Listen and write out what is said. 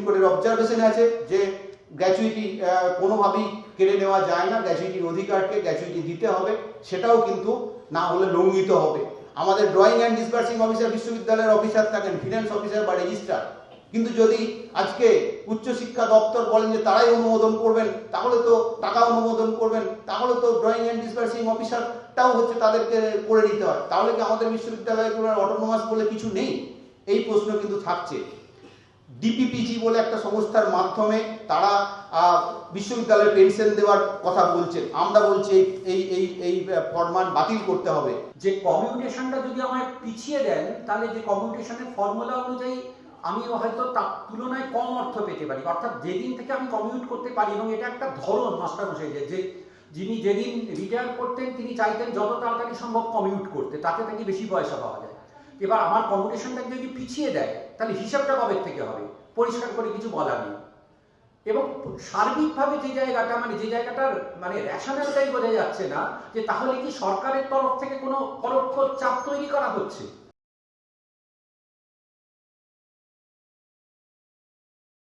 কোর্টের অবজারভেশনে আছে যে গ্র্যাচুইটি কোনোভাবেই কেড়ে নেওয়া যায় না, গ্র্যাচুইটির অধিকারকে গ্র্যাচুইটি দিতে হবে, সেটাও কিন্তু না হলে লঙ্ঘিত হবে। আমাদের ড্রয়িং অ্যান্ড ডিসবার্সিং অফিসার বিশ্ববিদ্যালয়ের অফিসার থাকেন, ফিনান্স অফিসার বা রেজিস্ট্রার, কিন্তু যদি আজকে উচ্চশিক্ষা দপ্তর বলেন যে তারাই অনুমোদন করবেন, তাহলে তো টাকা অনুমোদন করবেন, তাহলে তো ড্রয়িং অ্যান্ড ডিসবার্সিং অফিসারটাও হচ্ছে তাদেরকে করে নিতে হয়, তাহলে কি আমাদের বিশ্ববিদ্যালয়ে কোনো অটোনোমাস বলে কিছু নেই? এই প্রশ্ন কিন্তু থাকছে। ডিপিপিজি বলে একটা সংস্থার মাধ্যমে তারা বিশ্ববিদ্যালয়ে পেনশন দেওয়ার কথা বলছেন, আমরা বলছি এই এই এই ফরমান বাতিল করতে হবে। যে কমিউটেশনটা যদি আমায় পিছিয়ে দেন, তাহলে যে কমিউটেশনের ফর্মুলা অনুযায়ী আমি হয়তো তার তুলনায় কম অর্থ পেতে পারি, অর্থাৎ যেদিন থেকে আমি কমিউট করতে পারি, এবং এটা একটা ধরন মাস্টারমশাইদের, যে যিনি যেদিন রিটায়ার করতেন তিনি চাইতেন যত তাড়াতাড়ি সম্ভব কমিউট করতে, তাতে তাকে বেশি পয়সা পাওয়া যায়। এবার আমার কমিউটেশনটাকে যদি পিছিয়ে দেয়, তাহলে হিসাবটা কবে থেকে হবে? পরিষ্কার করে কিছু বলা নেই। এবং সার্বিকভাবে যে জায়গাটার রেশনালটাই বোঝা যাচ্ছে না, যে তাহলে কি সরকারের তরফ থেকে কোনো পরোক্ষ চাপ তৈরি করা হচ্ছে?